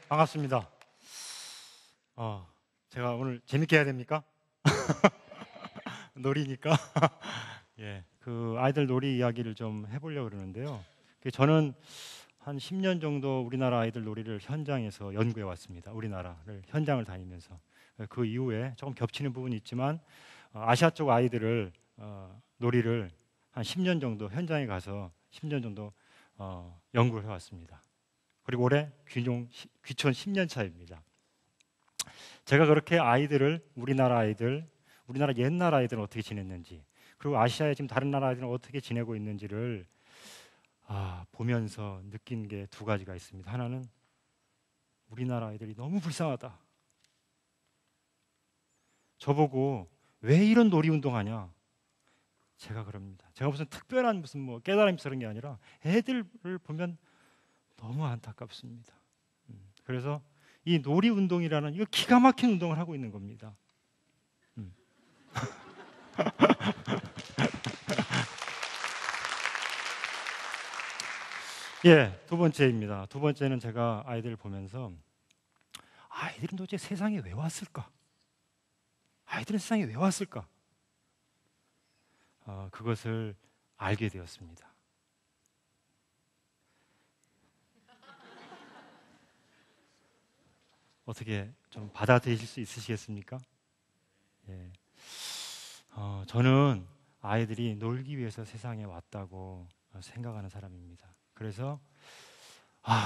반갑습니다. 제가 오늘 재밌게 해야 됩니까? 놀이니까. 예, 그 아이들 놀이 이야기를 좀 해보려고 그러는데요. 저는 한 10년 정도 우리나라 아이들 놀이를 현장에서 연구해 왔습니다. 우리나라를 현장을 다니면서. 그 이후에 조금 겹치는 부분이 있지만 아시아 쪽 아이들을 놀이를 한 10년 정도 현장에 가서 10년 정도 연구를 해왔습니다. 그리고 올해 귀촌 10년 차입니다. 제가 그렇게 아이들을 우리나라 옛날 아이들은 어떻게 지냈는지, 그리고 아시아의 지금 다른 나라 아이들은 어떻게 지내고 있는지를 보면서 느낀 게 두 가지가 있습니다. 하나는 우리나라 아이들이 너무 불쌍하다. 저보고 왜 이런 놀이 운동하냐? 제가 그럽니다. 제가 무슨 특별한 무슨 깨달음이 있어 그런 게 아니라 애들을 보면 너무 안타깝습니다. 그래서 이 놀이 운동이라는 이거 기가 막힌 운동을 하고 있는 겁니다. 예, 두 번째입니다. 두 번째는 제가 아이들을 보면서 아이들은 도대체 세상에 왜 왔을까? 아이들은 세상에 왜 왔을까? 그것을 알게 되었습니다. 어떻게 좀 받아들이실 수 있으시겠습니까? 예. 저는 아이들이 놀기 위해서 세상에 왔다고 생각하는 사람입니다. 그래서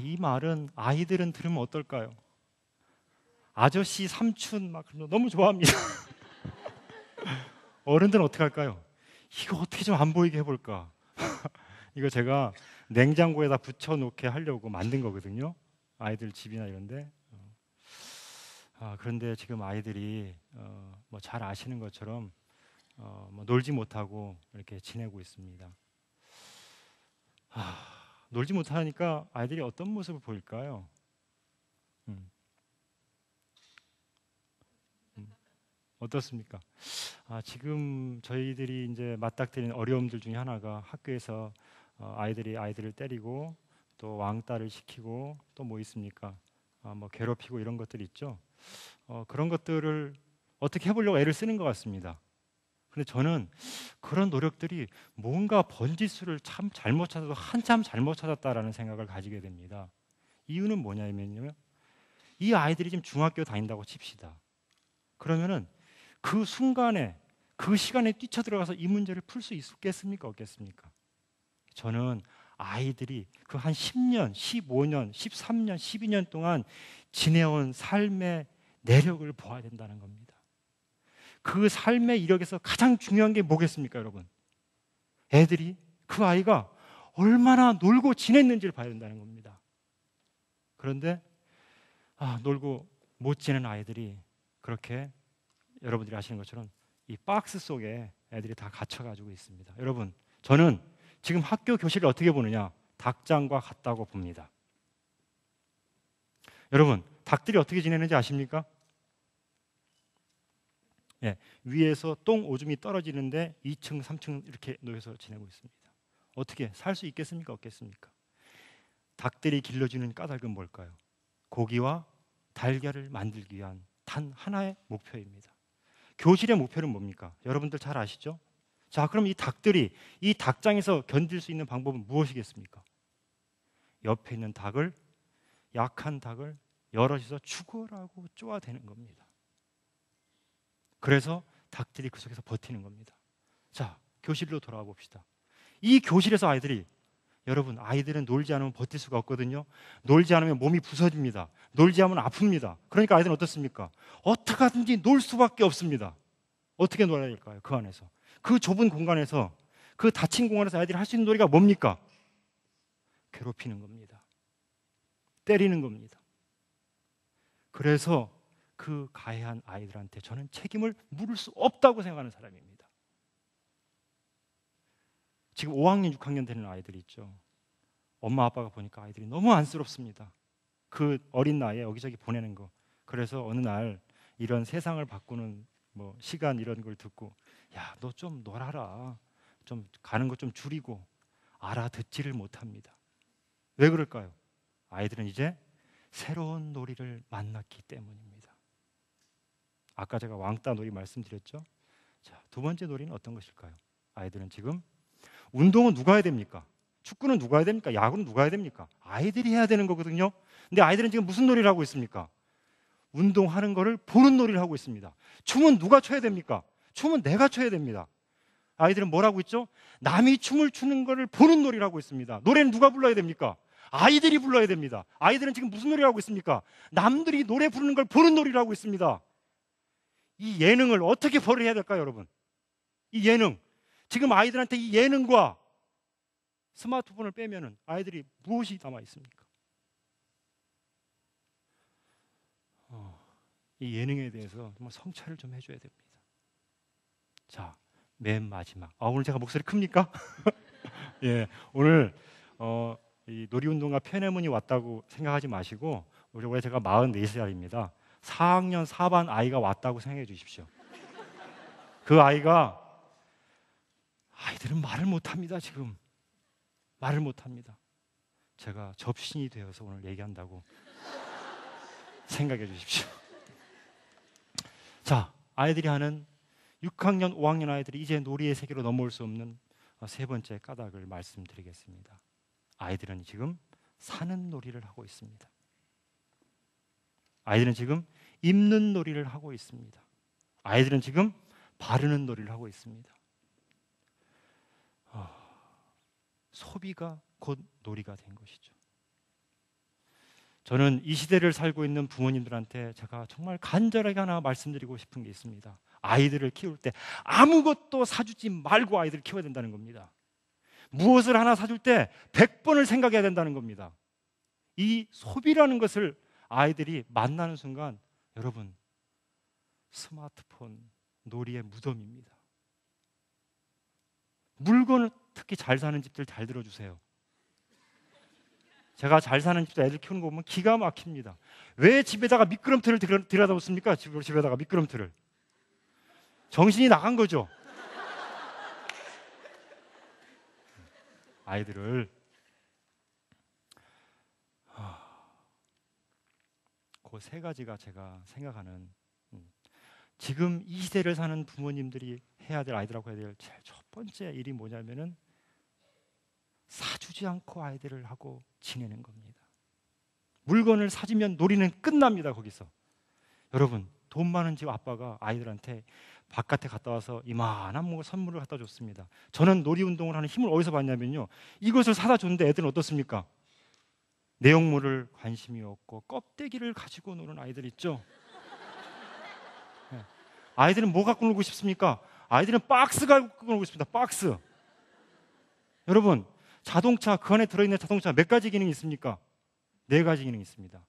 이 말은 아이들은 들으면 어떨까요? 아저씨, 삼촌 막 너무 좋아합니다. 어른들은 어떻게 할까요? 이거 어떻게 좀 안 보이게 해볼까? 이거 제가 냉장고에다 붙여놓게 하려고 만든 거거든요. 아이들 집이나 이런데. 그런데 지금 아이들이 잘 아시는 것처럼 놀지 못하고 이렇게 지내고 있습니다. 놀지 못하니까 아이들이 어떤 모습을 보일까요? 어떻습니까? 지금 저희들이 이제 맞닥뜨리는 어려움들 중에 하나가 학교에서 아이들을 때리고 또 왕따를 시키고 또 뭐 있습니까? 괴롭히고 이런 것들이 있죠. 그런 것들을 어떻게 해보려고 애를 쓰는 것 같습니다. 근데 저는 그런 노력들이 뭔가 번지수를 참 잘못 찾아서 한참 잘못 찾았다라는 생각을 가지게 됩니다. 이유는 뭐냐면요, 이 아이들이 지금 중학교 다닌다고 칩시다. 그러면은 그 순간에 그 시간에 뛰쳐들어가서 이 문제를 풀 수 있겠습니까? 없겠습니까? 저는 아이들이 그 한 10년, 15년, 13년, 12년 동안 지내온 삶의 내력을 보아야 된다는 겁니다. 그 삶의 이력에서 가장 중요한 게 뭐겠습니까, 여러분? 애들이, 그 아이가 얼마나 놀고 지냈는지를 봐야 된다는 겁니다. 그런데 놀고 못 지내는 아이들이 그렇게 여러분들이 아시는 것처럼 이 박스 속에 애들이 다 갇혀가지고 있습니다. 여러분, 저는 지금 학교 교실을 어떻게 보느냐? 닭장과 같다고 봅니다. 여러분, 닭들이 어떻게 지내는지 아십니까? 예, 위에서 똥 오줌이 떨어지는데 2층, 3층 이렇게 놓여서 지내고 있습니다. 어떻게 살 수 있겠습니까? 없겠습니까? 닭들이 길러주는 까닭은 뭘까요? 고기와 달걀을 만들기 위한 단 하나의 목표입니다. 교실의 목표는 뭡니까? 여러분들 잘 아시죠? 자, 그럼 이 닭들이 이 닭장에서 견딜 수 있는 방법은 무엇이겠습니까? 옆에 있는 닭을, 약한 닭을 여럿이서 죽어라고 쪼아대는 겁니다. 그래서 닭들이 그 속에서 버티는 겁니다. 자, 교실로 돌아와 봅시다. 이 교실에서 여러분, 아이들은 놀지 않으면 버틸 수가 없거든요. 놀지 않으면 몸이 부서집니다. 놀지 않으면 아픕니다. 그러니까 아이들은 어떻습니까? 어떻게 하든지 놀 수밖에 없습니다. 어떻게 놀아야 될까요? 그 안에서, 그 좁은 공간에서, 그 닫힌 공간에서 아이들이 할 수 있는 놀이가 뭡니까? 괴롭히는 겁니다. 때리는 겁니다. 그래서 그 가해한 아이들한테 저는 책임을 물을 수 없다고 생각하는 사람입니다. 지금 5학년, 6학년 되는 아이들이 있죠. 엄마 아빠가 보니까 아이들이 너무 안쓰럽습니다. 그 어린 나이에 여기저기 보내는 거. 그래서 어느 날 이런 세상을 바꾸는 시간 이런 걸 듣고, 야, 너 좀 놀아라. 좀 가는 거 좀 줄이고. 알아듣지를 못합니다. 왜 그럴까요? 아이들은 이제 새로운 놀이를 만났기 때문입니다. 아까 제가 왕따 놀이 말씀드렸죠. 자, 두 번째 놀이는 어떤 것일까요? 아이들은 지금 운동은 누가 해야 됩니까? 축구는 누가 해야 됩니까? 야구는 누가 해야 됩니까? 아이들이 해야 되는 거거든요. 근데 아이들은 지금 무슨 놀이를 하고 있습니까? 운동하는 거를 보는 놀이를 하고 있습니다. 춤은 누가 춰야 됩니까? 춤은 내가 춰야 됩니다. 아이들은 뭘 하고 있죠? 남이 춤을 추는 거를 보는 놀이를 하고 있습니다. 노래는 누가 불러야 됩니까? 아이들이 불러야 됩니다. 아이들은 지금 무슨 놀이를 하고 있습니까? 남들이 노래 부르는 걸 보는 놀이를 하고 있습니다. 이 예능을 어떻게 버려야 될까요, 여러분? 이 예능. 지금 아이들한테 이 예능과 스마트폰을 빼면은 아이들이 무엇이 남아 있습니까? 이 예능에 대해서 정말 성찰을 좀 해줘야 됩니다. 자, 맨 마지막. 오늘 제가 목소리 큽니까? 예, 오늘 이 놀이운동가 편의문이 왔다고 생각하지 마시고 올해 제가 44살입니다. 4학년 4반 아이가 왔다고 생각해 주십시오. 그 아이들은 말을 못합니다. 지금 말을 못합니다. 제가 접신이 되어서 오늘 얘기한다고 생각해 주십시오. 자, 아이들이 하는 6학년, 5학년 아이들이 이제 놀이의 세계로 넘어올 수 없는 세 번째 까닭을 말씀드리겠습니다. 아이들은 지금 사는 놀이를 하고 있습니다. 아이들은 지금 입는 놀이를 하고 있습니다. 아이들은 지금 바르는 놀이를 하고 있습니다. 소비가 곧 놀이가 된 것이죠. 저는 이 시대를 살고 있는 부모님들한테 제가 정말 간절하게 하나 말씀드리고 싶은 게 있습니다. 아이들을 키울 때 아무것도 사주지 말고 아이들을 키워야 된다는 겁니다. 무엇을 하나 사줄 때 100번을 생각해야 된다는 겁니다. 이 소비라는 것을 아이들이 만나는 순간 여러분, 스마트폰 놀이의 무덤입니다. 물건을 특히 잘 사는 집들 잘 들어주세요. 제가 잘 사는 집도 애들 키우는 거 보면 기가 막힙니다. 왜 집에다가 미끄럼틀을 들여다놓습니까? 집에다가 미끄럼틀을. 정신이 나간 거죠. 아이들을 그 세 가지가 제가 생각하는 지금 이 시대를 사는 부모님들이 해야 될, 아이들하고 해야 될 제일 첫 번째 일이 뭐냐면은 사주지 않고 아이들을 하고 지내는 겁니다. 물건을 사주면 놀이는 끝납니다. 거기서. 여러분, 돈 많은 집 아빠가 아이들한테 바깥에 갔다 와서 이만한 선물을 갖다 줬습니다. 저는 놀이운동을 하는 힘을 어디서 받냐면요, 이것을 사다 줬는데 애들은 어떻습니까? 내용물을 관심이 없고 껍데기를 가지고 노는 아이들 있죠. 아이들은 뭐 갖고 놀고 싶습니까? 아이들은 박스 갖고 놀고 싶습니다. 박스. 여러분, 자동차, 그 안에 들어있는 자동차 몇 가지 기능이 있습니까? 4가지 기능이 있습니다.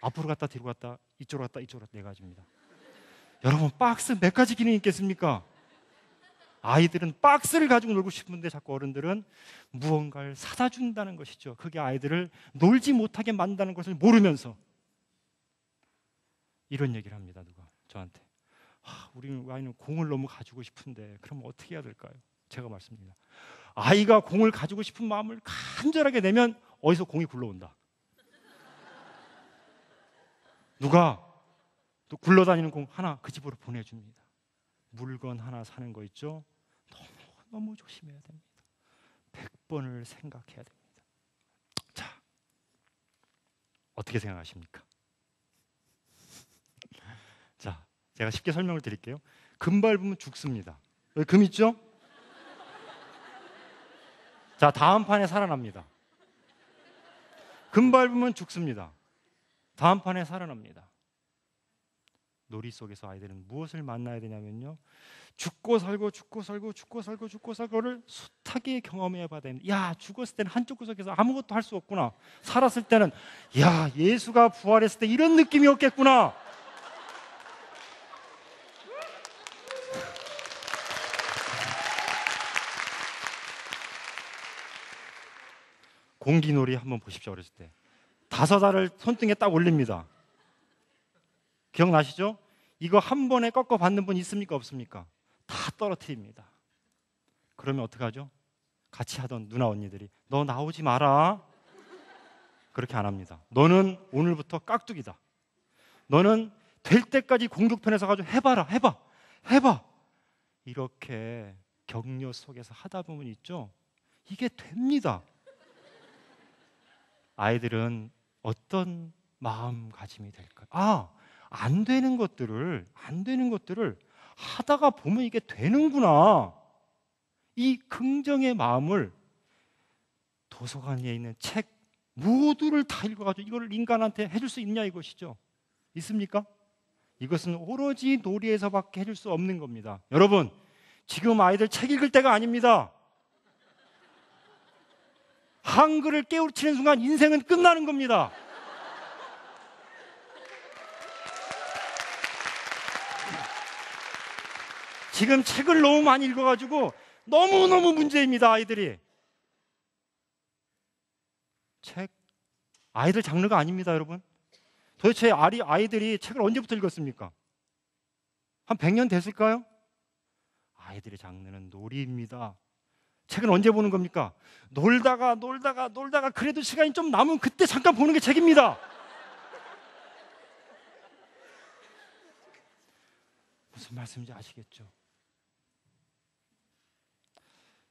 앞으로 갔다 뒤로 갔다 이쪽으로 갔다 이쪽으로 갔다 4가지입니다. 여러분, 박스 몇 가지 기능이 있겠습니까? 아이들은 박스를 가지고 놀고 싶은데 자꾸 어른들은 무언가를 사다 준다는 것이죠. 그게 아이들을 놀지 못하게 만든다는 것을 모르면서 이런 얘기를 합니다. 누가 저한테 우리 아이는 공을 너무 가지고 싶은데 그럼 어떻게 해야 될까요? 제가 말씀드립니다. 아이가 공을 가지고 싶은 마음을 간절하게 내면 어디서 공이 굴러온다. 누가 또 굴러다니는 공 하나 그 집으로 보내줍니다. 물건 하나 사는 거 있죠? 너무 조심해야 됩니다. 100번을 생각해야 됩니다. 자, 어떻게 생각하십니까? 자, 제가 쉽게 설명을 드릴게요. 금 밟으면 죽습니다. 여기 금 있죠? 자, 다음 판에 살아납니다. 금 밟으면 죽습니다. 다음 판에 살아납니다. 놀이 속에서 아이들은 무엇을 만나야 되냐면요, 죽고 살고 죽고 살고 죽고 살고 죽고 살고를 숱하게 경험해 봐야 됩니다. 야, 죽었을 때는 한쪽 구석에서 아무것도 할 수 없구나. 살았을 때는 야, 예수가 부활했을 때 이런 느낌이었겠구나. 공기놀이 한번 보십시오. 어렸을 때 5알을 손등에 딱 올립니다. 기억나시죠? 이거 한 번에 꺾어 받는 분 있습니까? 없습니까? 다 떨어뜨립니다. 그러면 어떡하죠? 같이 하던 누나 언니들이 너 나오지 마라. 그렇게 안 합니다. 너는 오늘부터 깍두기다. 너는 될 때까지 공격편에 서가지고 해봐. 이렇게 격려 속에서 하다 보면 있죠. 이게 됩니다. 아이들은 어떤 마음가짐이 될까요? 안 되는 것들을 하다가 보면 이게 되는구나. 이 긍정의 마음을 도서관에 있는 책 모두를 다 읽어가지고 이걸 인간한테 해줄 수 있냐 이것이죠. 있습니까? 이것은 오로지 놀이에서밖에 해줄 수 없는 겁니다. 여러분, 지금 아이들 책 읽을 때가 아닙니다. 한글을 깨우치는 순간 인생은 끝나는 겁니다. 지금 책을 너무 많이 읽어가지고 너무너무 문제입니다. 아이들이. 책, 아이들 장르가 아닙니다. 여러분, 도대체 아이들이 책을 언제부터 읽었습니까? 한 100년 됐을까요? 아이들의 장르는 놀이입니다. 책은 언제 보는 겁니까? 놀다가 그래도 시간이 좀 남으면 그때 잠깐 보는 게 책입니다. 무슨 말씀인지 아시겠죠?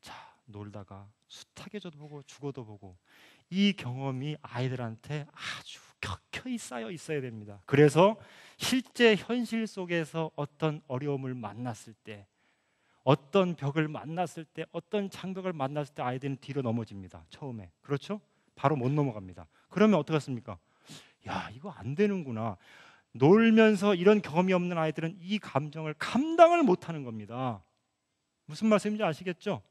자, 놀다가 숱하게도 보고 죽어도 보고, 이 경험이 아이들한테 아주 켜켜이 쌓여 있어야 됩니다. 그래서 실제 현실 속에서 어떤 어려움을 만났을 때, 어떤 벽을 만났을 때, 어떤 장벽을 만났을 때 아이들은 뒤로 넘어집니다. 처음에. 그렇죠? 바로 못 넘어갑니다. 그러면 어떡하십니까? 야, 이거 안 되는구나. 놀면서 이런 경험이 없는 아이들은 이 감정을 감당을 못하는 겁니다. 무슨 말씀인지 아시겠죠?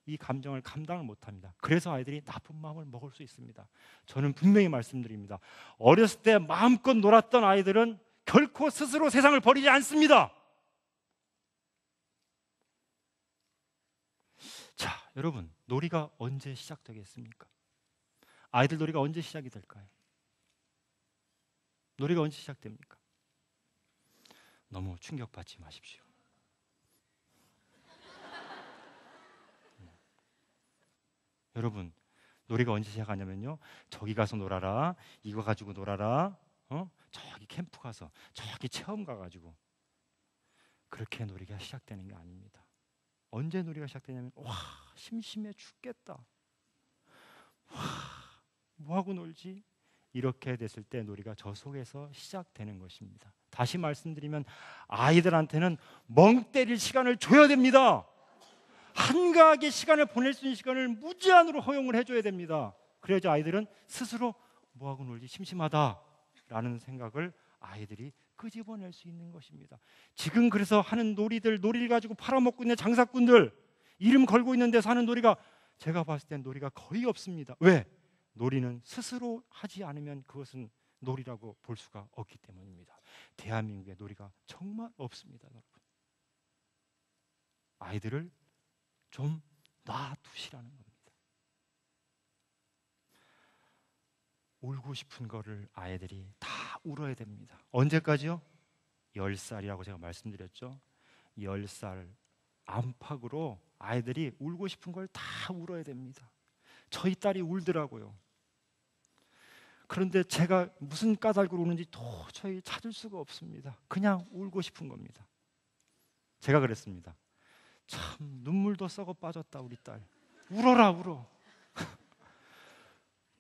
이 감정을 감당을 못합니다. 그래서 아이들이 나쁜 마음을 먹을 수 있습니다. 저는 분명히 말씀드립니다. 어렸을 때 마음껏 놀았던 아이들은 결코 스스로 세상을 버리지 않습니다. 자, 여러분, 놀이가 언제 시작되겠습니까? 아이들 놀이가 언제 시작이 될까요? 놀이가 언제 시작됩니까? 너무 충격받지 마십시오. 여러분, 놀이가 언제 시작하냐면요, 저기 가서 놀아라, 이거 가지고 놀아라, 저기 캠프 가서, 저기 체험 가가지고, 그렇게 놀이가 시작되는 게 아닙니다. 언제 놀이가 시작되냐면, 와, 심심해 죽겠다, 와, 뭐하고 놀지? 이렇게 됐을 때 놀이가 저 속에서 시작되는 것입니다. 다시 말씀드리면 아이들한테는 멍 때릴 시간을 줘야 됩니다. 한가하게 시간을 보낼 수 있는 시간을 무제한으로 허용을 해줘야 됩니다. 그래야지 아이들은 스스로 뭐하고 놀지, 심심하다라는 생각을 아이들이 끄집어낼 수 있는 것입니다. 지금 그래서 하는 놀이를 가지고 팔아먹고 있는 장사꾼들, 이름 걸고 있는 데서 하는 놀이가, 제가 봤을 땐 놀이가 거의 없습니다. 왜? 놀이는 스스로 하지 않으면 그것은 놀이라고 볼 수가 없기 때문입니다. 대한민국에 놀이가 정말 없습니다. 여러분, 아이들을 좀 놔두시라는 겁니다. 울고 싶은 거를 아이들이 다 울어야 됩니다. 언제까지요? 10살이라고 제가 말씀드렸죠. 10살 안팎으로 아이들이 울고 싶은 걸 다 울어야 됩니다. 저희 딸이 울더라고요. 그런데 제가 무슨 까닭으로 우는지 도저히 찾을 수가 없습니다. 그냥 울고 싶은 겁니다. 제가 그랬습니다. 참 눈물도 썩어 빠졌다 우리 딸. 울어라 울어.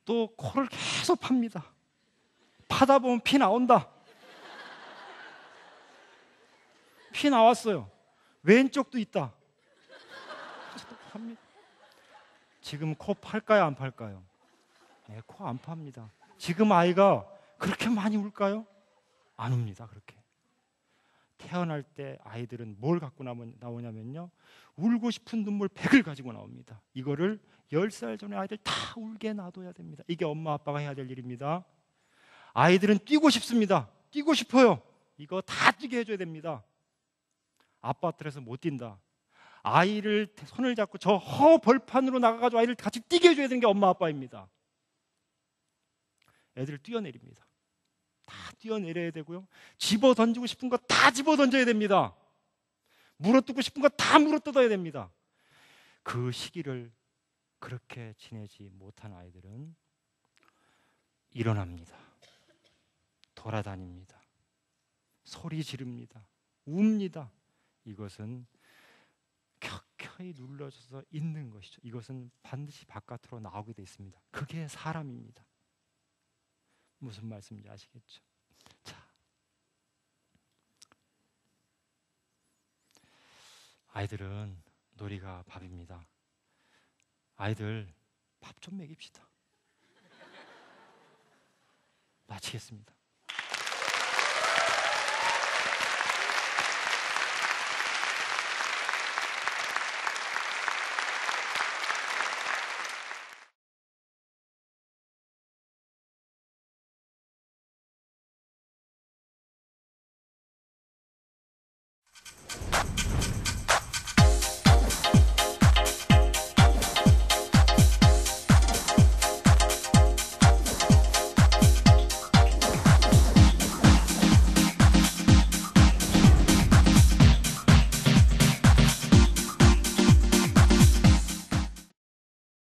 또 코를 계속 팝니다. 파다 보면 피 나온다. 피 나왔어요. 왼쪽도 있다. 지금 코 팔까요 안 팔까요? 네, 코 안 팝니다. 지금 아이가 그렇게 많이 울까요? 안 웁니다. 그렇게. 태어날 때 아이들은 뭘 갖고 나오냐면요, 울고 싶은 눈물 100을 가지고 나옵니다. 이거를 10살 전에 아이들 다 울게 놔둬야 됩니다. 이게 엄마 아빠가 해야 될 일입니다. 아이들은 뛰고 싶습니다. 뛰고 싶어요. 이거 다 뛰게 해줘야 됩니다. 아파트에서 못 뛴다. 아이를 손을 잡고 저 허벌판으로 나가가지고 아이를 같이 뛰게 해줘야 되는 게 엄마 아빠입니다. 애들을 뛰어내립니다. 다 뛰어내려야 되고요. 집어 던지고 싶은 거 다 집어 던져야 됩니다. 물어뜯고 싶은 거 다 물어뜯어야 됩니다. 그 시기를 그렇게 지내지 못한 아이들은 일어납니다. 돌아다닙니다. 소리 지릅니다. 웁니다. 이것은 켜켜이 눌러져서 있는 것이죠. 이것은 반드시 바깥으로 나오게 돼 있습니다. 그게 사람입니다. 무슨 말씀인지 아시겠죠? 자, 아이들은 놀이가 밥입니다. 아이들 밥 좀 먹입시다. 마치겠습니다.